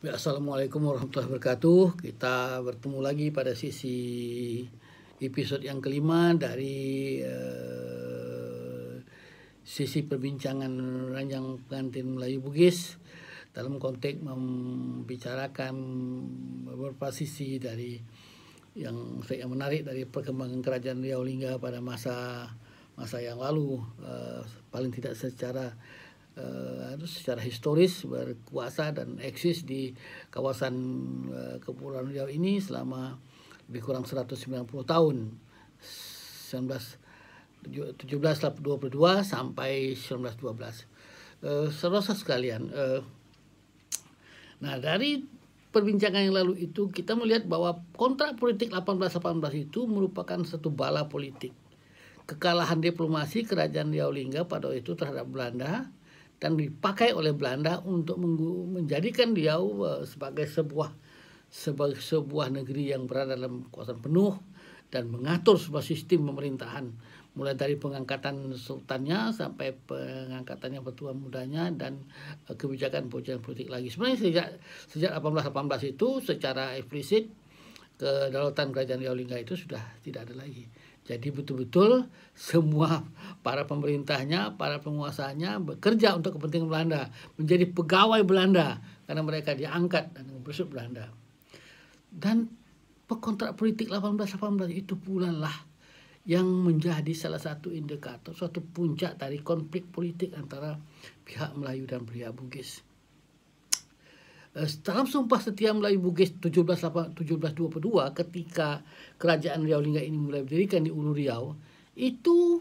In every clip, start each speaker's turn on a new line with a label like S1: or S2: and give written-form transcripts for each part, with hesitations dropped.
S1: Ya, Assalamualaikum warahmatullahi wabarakatuh. Kita bertemu lagi pada sisi episode yang kelima dari sisi perbincangan Ranjang Pengantin Melayu Bugis dalam konteks membicarakan beberapa sisi dari yang menarik dari perkembangan Kerajaan Riau Lingga pada masa yang lalu, paling tidak secara historis berkuasa dan eksis di kawasan Kepulauan Riau ini selama lebih kurang 190 tahun, 1722 sampai 1912. Saudara sekalian, nah dari perbincangan yang lalu itu kita melihat bahwa kontrak politik 1818 itu merupakan satu bala politik. Kekalahan diplomasi Kerajaan Riau Lingga pada itu terhadap Belanda dan dipakai oleh Belanda untuk menjadikan Riau sebagai sebuah negeri yang berada dalam kekuasaan penuh dan mengatur sebuah sistem pemerintahan, mulai dari pengangkatan sultannya sampai pengangkatannya petua mudanya dan kebijakan politik lagi. Sebenarnya sejak 1818 itu secara eksplisit kedaulatan Kerajaan Riau Lingga itu sudah tidak ada lagi. Jadi betul-betul semua para pemerintahnya, para penguasanya bekerja untuk kepentingan Belanda, menjadi pegawai Belanda karena mereka diangkat dan bersut Belanda. Dan kontrak politik 1818 itu pula lah yang menjadi salah satu indikator, suatu puncak dari konflik politik antara pihak Melayu dan pihak Bugis. Dalam Sumpah Setia Melayu Bugis 1722 ketika Kerajaan Riau Lingga ini mulai didirikan di Ulu Riau, itu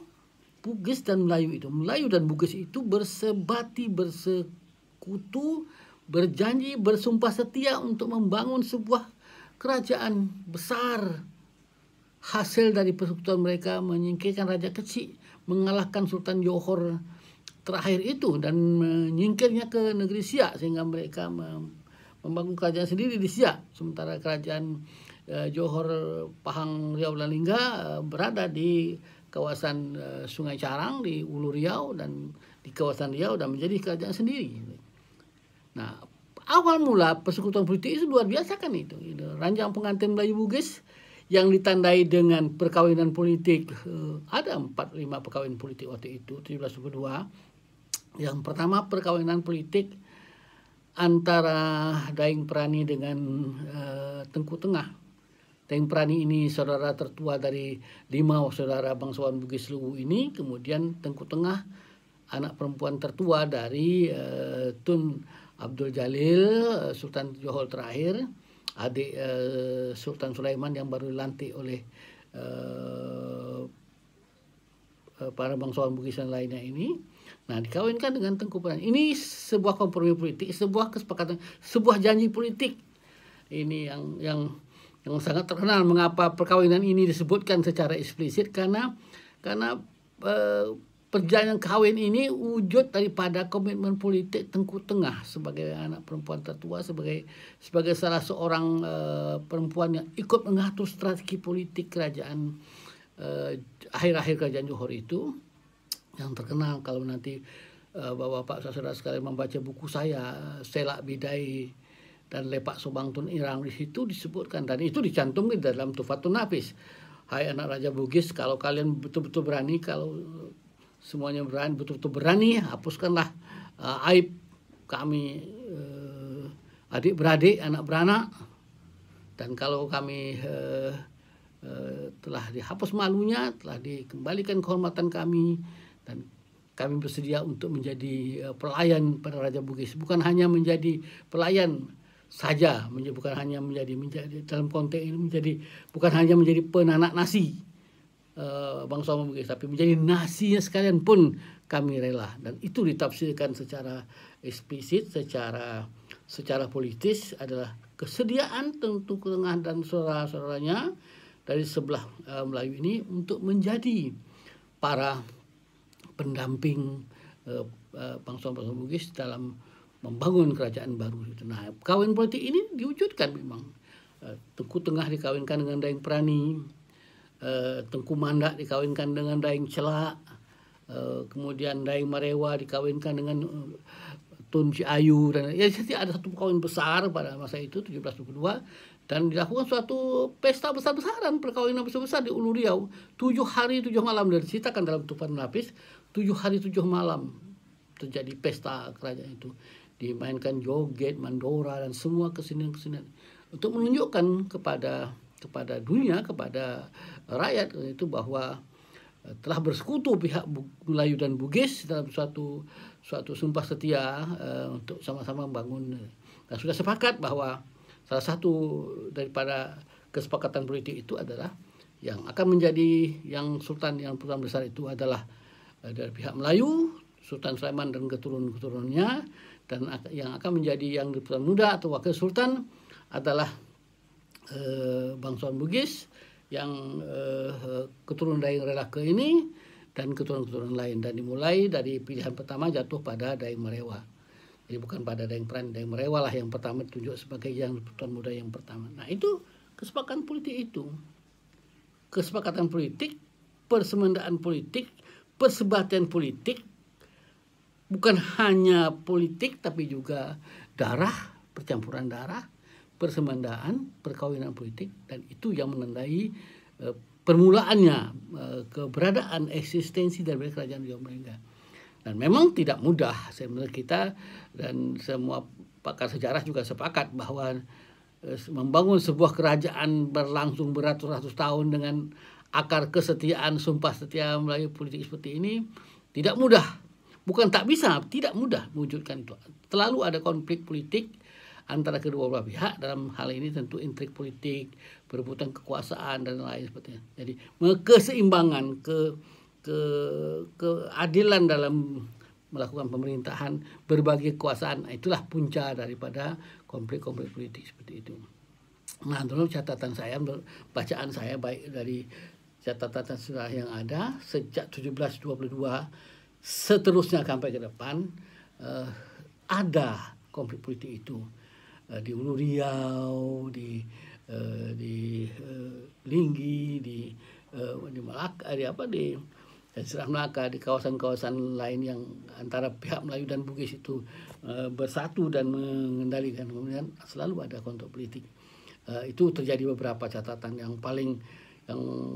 S1: Bugis dan Melayu dan Bugis itu bersebati, bersekutu, berjanji, bersumpah setia untuk membangun sebuah kerajaan besar. Hasil dari persekutuan mereka menyingkirkan Raja Kecik, mengalahkan Sultan Johor terakhir itu dan menyingkirnya ke negeri Siak, sehingga mereka membangun kerajaan sendiri di Siak, sementara kerajaan Johor Pahang Riau dan Lingga berada di kawasan Sungai Carang di Ulu Riau dan di kawasan Riau dan menjadi kerajaan sendiri. Nah, awal mula persekutuan politik itu luar biasa kan itu. Ranjang Pengantin Melayu Bugis yang ditandai dengan perkawinan politik, ada 4-5 perkawinan politik waktu itu 1722. Yang pertama perkawinan politik antara Daeng Prani dengan Tengku Tengah. Daeng Prani ini saudara tertua dari 5 saudara bangsawan Bugis Luwu ini. Kemudian Tengku Tengah anak perempuan tertua dari Tun Abdul Jalil, Sultan Johor terakhir, adik Sultan Sulaiman yang baru dilantik oleh para bangsawan Bugis dan lainnya ini. Nah, dikawinkan dengan Tengku Prani. Ini sebuah kompromi politik, sebuah kesepakatan, sebuah janji politik. Ini yang sangat terkenal. Mengapa perkawinan ini disebutkan secara eksplisit? Karena perjanjian kawin ini wujud daripada komitmen politik Tengku Tengah sebagai anak perempuan tertua, sebagai salah seorang perempuan yang ikut mengatur strategi politik kerajaan akhir-akhir kerajaan Johor itu, yang terkenal. Kalau nanti Bapak saudara sekalian membaca buku saya Selak Bidai dan Lepak Sobang Tun Irang, di situ disebutkan dan itu dicantumkan di dalam Tufatun Nafis. Hai anak Raja Bugis, kalau kalian betul-betul berani, kalau semuanya berani, betul-betul berani, hapuskanlah aib kami adik beradik, anak beranak, dan kalau kami telah dihapus malunya, telah dikembalikan kehormatan kami, dan kami bersedia untuk menjadi pelayan pada Raja Bugis, bukan hanya menjadi pelayan saja, bukan hanya menjadi dalam konteks ini bukan hanya menjadi penanak nasi bangsa Bugis, tapi menjadi nasinya sekalian pun kami rela. Dan itu ditafsirkan secara eksplisit, secara politis adalah kesediaan Tengku Tengah dan saudara-saudaranya dari sebelah Melayu ini untuk menjadi para pendamping bangsa-bangsa Bugis dalam membangun kerajaan baru itu. Nah, kawin politik ini diwujudkan memang. Tengku Tengah dikawinkan dengan Daeng Prani, Tengku Mandak dikawinkan dengan Daeng Celak, kemudian Daeng Marewa dikawinkan dengan Tun Ciayu dan ya jadi ada satu perkawinan besar pada masa itu 1722 dan dilakukan suatu pesta besar-besaran, perkawinan besar-besar di Ulu Riau. 7 hari 7 malam, dan diceritakan dalam Tufan Menapis 7 hari 7 malam terjadi pesta kerajaan itu. Dimainkan joget, mandora dan semua kesenian-kesenian untuk menunjukkan kepada dunia, kepada rakyat itu bahwa telah bersekutu pihak Melayu dan Bugis dalam suatu sumpah setia untuk sama-sama membangun, dan sudah sepakat bahwa salah satu daripada kesepakatan politik itu adalah yang akan menjadi yang sultan besar itu adalah dari pihak Melayu, Sultan Sulaiman dan keturunan-keturunannya, dan yang akan menjadi yang Sultan Muda atau wakil sultan adalah bangsawan Bugis yang keturunan Daeng Relake ini dan keturunan-keturunan lain, dan dimulai dari pilihan pertama jatuh pada Daeng Merewa. Jadi bukan pada Daeng Peran, Daeng Merewa lah yang pertama ditunjuk sebagai yang Sultan Muda yang pertama. Nah, itu kesepakatan politik itu. Kesepakatan politik, persemendaan politik, persebatian politik, bukan hanya politik tapi juga darah, percampuran darah, persemendaan, perkawinan politik, dan itu yang menandai permulaannya keberadaan eksistensi dari kerajaan Riau Merenggak. Dan memang tidak mudah, sebenarnya kita dan semua pakar sejarah juga sepakat bahwa membangun sebuah kerajaan berlangsung beratus-ratus tahun dengan akar kesetiaan, sumpah setia Melayu politik seperti ini tidak mudah. Bukan tak bisa, tidak mudah mewujudkan itu. Terlalu ada konflik politik antara kedua belah pihak, dalam hal ini tentu intrik politik, perebutan kekuasaan dan lain sebagainya. Jadi keseimbangan, keadilan dalam melakukan pemerintahan, berbagi kekuasaan, itulah punca daripada konflik-konflik politik seperti itu. Nah, dulu catatan saya, bacaan saya baik dari catatan sejarah yang ada sejak 1722 seterusnya sampai ke depan, ada konflik politik itu di Ulu Riau, di Linggi, di Malaka, di Selat Melaka, di kawasan-kawasan lain yang antara pihak Melayu dan Bugis itu bersatu dan mengendalikan, kemudian selalu ada konflik politik. Itu terjadi beberapa catatan yang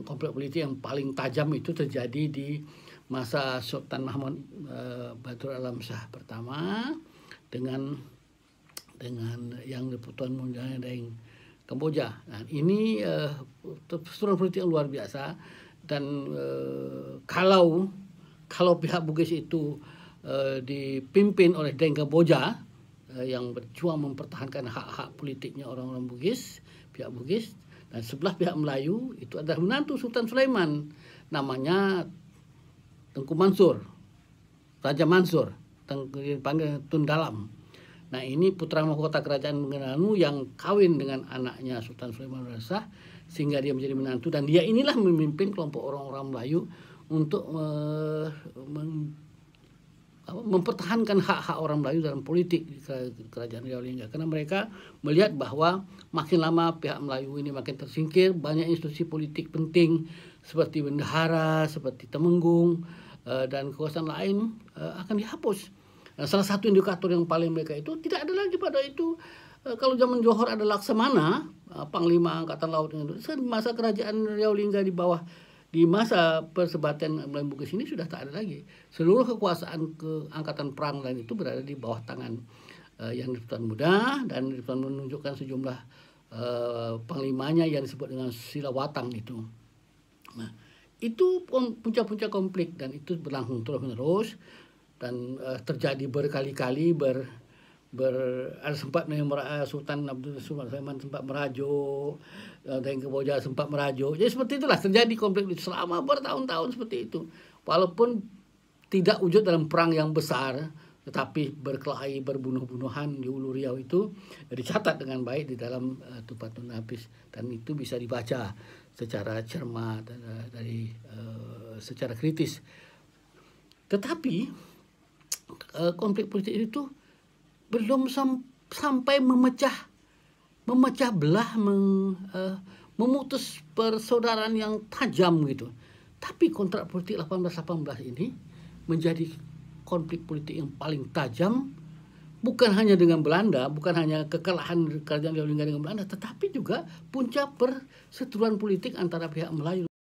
S1: konflik politik yang paling tajam itu terjadi di masa Sultan Mahmud Badrul Alam Shah pertama dengan yang Pertuan Muda Daeng Kamboja. Nah, ini perseteruan politik yang luar biasa, dan kalau pihak Bugis itu dipimpin oleh Daeng Kamboja yang berjuang mempertahankan hak-hak politiknya orang-orang Bugis, pihak Bugis, dan sebelah pihak Melayu itu adalah menantu Sultan Sulaiman, namanya Tengku Mansur, Raja Mansur, dipanggil Tun Dalam. Nah, ini putra mahkota kerajaan Merengganu yang kawin dengan anaknya Sultan Sulaiman Shah, sehingga dia menjadi menantu, dan dia inilah memimpin kelompok orang-orang Melayu untuk mempertahankan hak-hak orang Melayu dalam politik di kerajaan Riau Lingga, karena mereka melihat bahwa makin lama pihak Melayu ini makin tersingkir, banyak institusi politik penting seperti bendahara, seperti Temenggung, dan kekuasaan lain akan dihapus. Nah, salah satu indikator yang paling mereka itu tidak ada lagi pada itu. Kalau zaman Johor ada Laksamana, Panglima Angkatan Laut Indonesia, masa kerajaan Riau Lingga di masa persebatian Melayu Bugis ini sudah tak ada lagi. Seluruh kekuasaan angkatan perang lain itu berada di bawah tangan yang Sultan Muda, dan Sultan menunjukkan sejumlah panglimanya yang disebut dengan Sila Watang itu. Nah, itu puncak-puncak konflik, dan itu berlangsung terus-menerus, dan terjadi berkali-kali. Ada sempat Sultan Abdul Sulaiman sempat merajuk, Daeng Kamboja sempat merajuk. Jadi seperti itulah terjadi konflik selama bertahun-tahun seperti itu. Walaupun tidak wujud dalam perang yang besar, tetapi berkelahi, berbunuh-bunuhan di Ulu Riau itu dicatat dengan baik di dalam Tupatun Nafis, dan itu bisa dibaca secara cermat dari secara kritis. Tetapi konflik politik itu belum sampai memecah belah, memutus persaudaraan yang tajam gitu. Tapi kontrak politik 1818 ini menjadi konflik politik yang paling tajam, bukan hanya dengan Belanda, bukan hanya kekalahan kerajaan Riau Lingga dengan Belanda, tetapi juga puncak perseteruan politik antara pihak Melayu